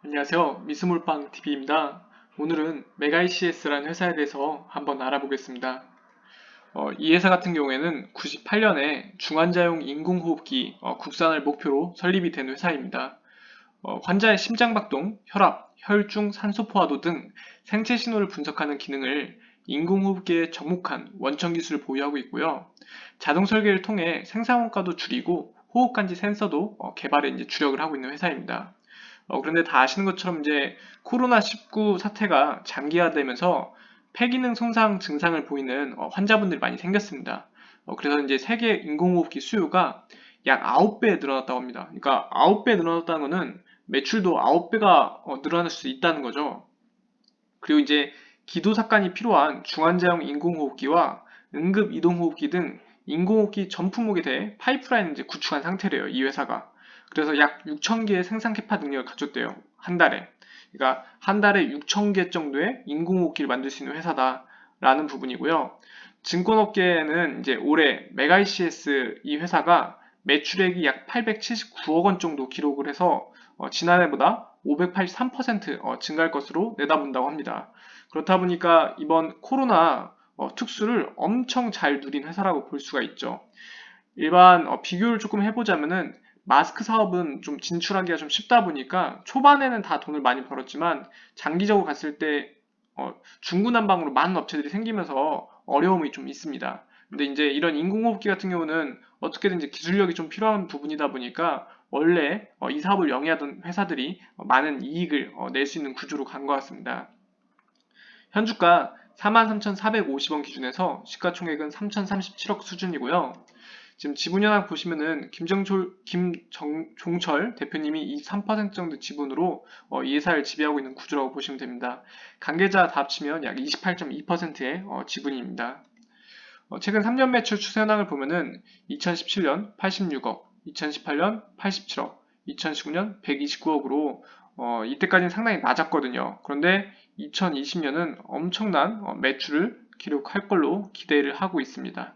안녕하세요. 미스몰빵 TV입니다. 오늘은 메가이CS라는 회사에 대해서 한번 알아보겠습니다. 이 회사 같은 경우에는 98년에 중환자용 인공호흡기 국산을 목표로 설립이 된 회사입니다. 환자의 심장박동, 혈압, 혈중 산소 포화도 등 생체 신호를 분석하는 기능을 인공호흡기에 접목한 원천 기술을 보유하고 있고요. 자동 설계를 통해 생산 원가도 줄이고 호흡감지 센서도 개발에 이제 주력을 하고 있는 회사입니다. 그런데 다 아시는 것처럼 이제 코로나19 사태가 장기화되면서 폐기능 손상 증상을 보이는 환자분들이 많이 생겼습니다. 그래서 이제 세계 인공호흡기 수요가 약 9배 늘어났다고 합니다. 그러니까 9배 늘어났다는 것은 매출도 9배가 늘어날 수 있다는 거죠. 그리고 이제 기도삭간이 필요한 중환자용 인공호흡기와 응급 이동호흡기 등 인공호흡기 전 품목에 대해 파이프라인을 이제 구축한 상태래요, 이 회사가. 그래서 약 6,000개의 생산 캐파 능력을 갖췄대요, 한 달에. 그러니까 한 달에 6,000개 정도의 인공호흡기를 만들 수 있는 회사다라는 부분이고요. 증권업계에는 이제 올해 메가이CS 이 회사가 매출액이 약 879억 원 정도 기록을 해서 지난해보다 583% 증가할 것으로 내다본다고 합니다. 그렇다 보니까 이번 코로나 특수를 엄청 잘 누린 회사라고 볼 수가 있죠. 일반 비교를 조금 해보자면은 마스크 사업은 좀 진출하기가 좀 쉽다 보니까 초반에는 다 돈을 많이 벌었지만 장기적으로 갔을 때 중구난방으로 많은 업체들이 생기면서 어려움이 좀 있습니다. 근데 이제 이런 인공호흡기 같은 경우는 어떻게든지 기술력이 좀 필요한 부분이다 보니까 원래 이 사업을 영위하던 회사들이 많은 이익을 낼 수 있는 구조로 간 것 같습니다. 현주가 43,450원 기준에서 시가총액은 3,037억 수준이고요. 지금 지분 현황 보시면은 김종철 대표님이 23% 정도 지분으로 이 회사를 지배하고 있는 구조라고 보시면 됩니다. 관계자 다 합치면 약 28.2%의 지분입니다. 최근 3년 매출 추세 현황을 보면은 2017년 86억, 2018년 87억, 2019년 129억으로 이때까지는 상당히 낮았거든요. 그런데 2020년은 엄청난 매출을 기록할 걸로 기대를 하고 있습니다.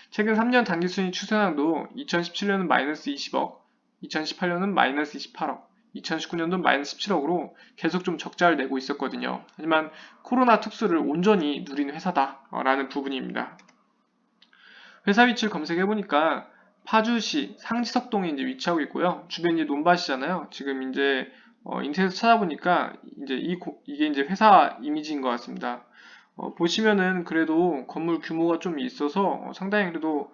최근 3년 단기순이익 추세량도 2017년은 마이너스 20억, 2018년은 마이너스 28억, 2019년도 마이너스 17억으로 계속 좀 적자를 내고 있었거든요. 하지만 코로나 특수를 온전히 누린 회사다라는 부분입니다. 회사 위치를 검색해보니까 파주시 상지석동에 이제 위치하고 있고요. 주변이 논밭이잖아요. 지금 이제 인터넷에서 찾아보니까 이제 이게 이제 회사 이미지인 것 같습니다. 보시면은 그래도 건물 규모가 좀 있어서 상당히 그래도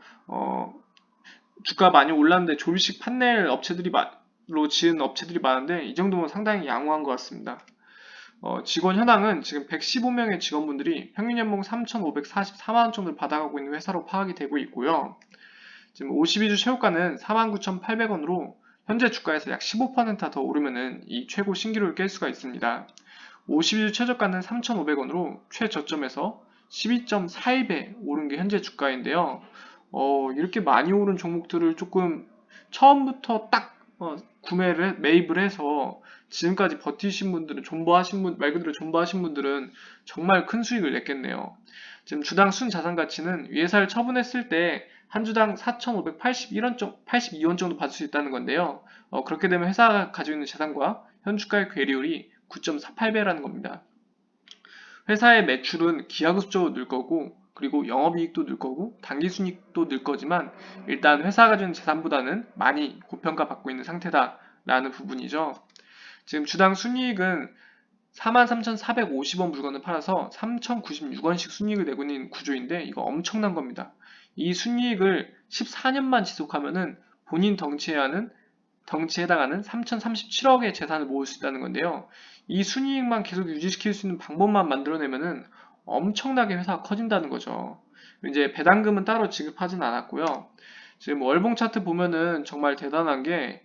주가 많이 올랐는데 조립식 판넬 로 지은 업체들이 많은데 이 정도면 상당히 양호한 것 같습니다. 직원 현황은 지금 115명의 직원분들이 평균 연봉 3,544만 원 정도를 받아가고 있는 회사로 파악이 되고 있고요. 지금 52주 최고가는 49,800원으로 현재 주가에서 약 15%더 오르면은 이 최고 신기록을 깰 수가 있습니다. 52주 최저가는 3,500원으로 최저점에서 12.41배 오른 게 현재 주가인데요. 이렇게 많이 오른 종목들을 조금 처음부터 딱 매입을 해서 지금까지 버티신 분들은 말 그대로 존버하신 분들은 정말 큰 수익을 냈겠네요. 지금 주당 순자산 가치는 위회사를 처분했을 때 한 주당 4,582원 정도 받을 수 있다는 건데요. 그렇게 되면 회사가 가지고 있는 자산과 현 주가의 괴리율이 9.48배라는 겁니다. 회사의 매출은 기하급수적으로 늘 거고, 그리고 영업이익도 늘 거고, 당기순이익도 늘 거지만, 일단 회사가 가지고 있는 자산보다는 많이 고평가받고 있는 상태다라는 부분이죠. 지금 주당 순이익은 43,450원 물건을 팔아서 3,096원씩 순이익을 내고 있는 구조인데 이거 엄청난 겁니다. 이 순이익을 14년만 지속하면은 본인 덩치에 해당하는 3,037억의 재산을 모을 수 있다는 건데요. 이 순이익만 계속 유지시킬 수 있는 방법만 만들어내면은 엄청나게 회사가 커진다는 거죠. 이제 배당금은 따로 지급하진 않았고요. 지금 월봉 차트 보면은 정말 대단한 게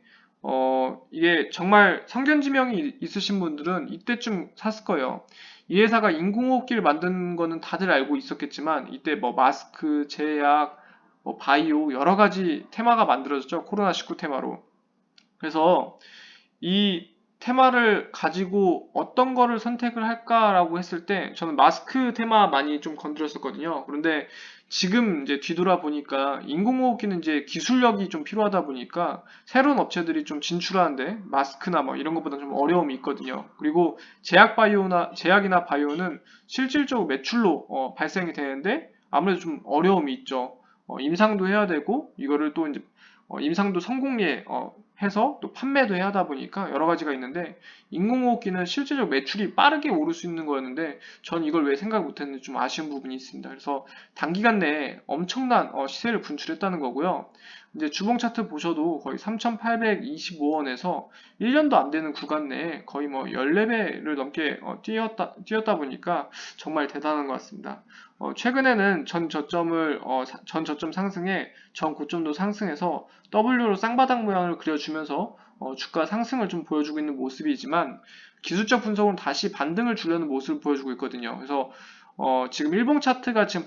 이게 정말 성견지명이 있으신 분들은 이때쯤 샀을 거예요. 이 회사가 인공호흡기를 만든 거는 다들 알고 있었겠지만, 이때 뭐 마스크, 제약, 뭐 바이오, 여러 가지 테마가 만들어졌죠. 코로나19 테마로. 그래서 이 테마를 가지고 어떤 거를 선택을 할까라고 했을 때, 저는 마스크 테마 많이 좀 건드렸었거든요. 그런데 지금 이제 뒤돌아보니까 인공호흡기는 이제 기술력이 좀 필요하다 보니까 새로운 업체들이 좀 진출하는데 마스크나 뭐 이런 것보다 좀 어려움이 있거든요. 그리고 제약이나 바이오는 실질적으로 매출로 발생이 되는데 아무래도 좀 어려움이 있죠. 임상도 해야 되고 이거를 또 이제 임상도 성공리에 해서 또 판매도 해야 하다 보니까 여러 가지가 있는데 인공호흡기는 실질적 매출이 빠르게 오를 수 있는 거였는데 전 이걸 왜 생각 못했는지 좀 아쉬운 부분이 있습니다. 그래서 단기간 내에 엄청난 시세를 분출했다는 거고요. 이제 주봉 차트 보셔도 거의 3,825원에서 1년도 안 되는 구간 내에 거의 뭐 14배를 넘게 뛰었다 보니까 정말 대단한 것 같습니다. 최근에는 전 저점 상승에 전 고점도 상승해서 W로 쌍바닥 모양을 그려주면서 주가 상승을 좀 보여주고 있는 모습이지만 기술적 분석으로 다시 반등을 주려는 모습을 보여주고 있거든요. 그래서 지금 일봉 차트가 지금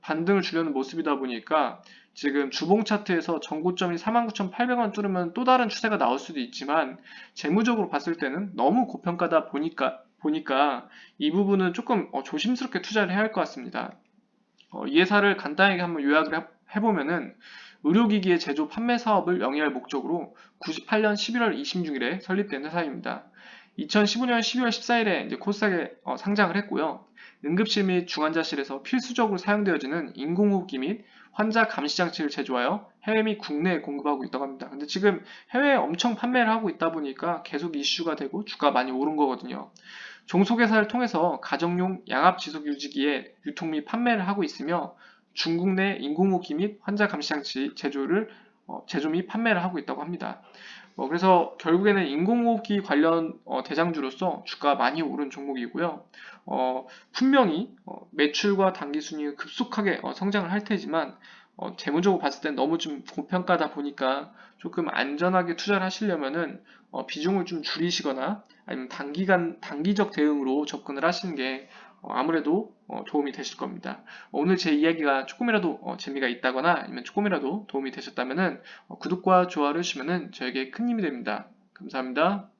반등을 주려는 모습이다 보니까 지금 주봉 차트에서 전고점이 49,800원 뚫으면 또 다른 추세가 나올 수도 있지만 재무적으로 봤을 때는 너무 고평가다 보니까 이 부분은 조금 조심스럽게 투자를 해야 할 것 같습니다. 이 회사를 간단하게 한번 요약을 해보면은 의료기기의 제조 판매 사업을 영위할 목적으로 98년 11월 26일에 설립된 회사입니다. 2015년 12월 14일에 이제 코스닥에 상장을 했고요. 응급실 및 중환자실에서 필수적으로 사용되어지는 인공호흡기 및 환자 감시 장치를 제조하여 해외 및 국내에 공급하고 있다고 합니다. 근데 지금 해외에 엄청 판매를 하고 있다 보니까 계속 이슈가 되고 주가 많이 오른 거거든요. 종속회사를 통해서 가정용 양압지속유지기의 유통 및 판매를 하고 있으며 중국 내 인공호흡기 및 환자 감시장치 제조 및 판매를 하고 있다고 합니다. 그래서 결국에는 인공호흡기 관련 대장주로서 주가가 많이 오른 종목이고요. 분명히 매출과 당기순이익이 급속하게 성장을 할 테지만 재무적으로 봤을 땐 너무 좀 고평가다 보니까 조금 안전하게 투자를 하시려면은 비중을 좀 줄이시거나 아니면 단기적 대응으로 접근을 하시는 게 아무래도 도움이 되실 겁니다. 오늘 제 이야기가 조금이라도 재미가 있다거나 아니면 조금이라도 도움이 되셨다면은 구독과 좋아요를 해주시면은 저에게 큰 힘이 됩니다. 감사합니다.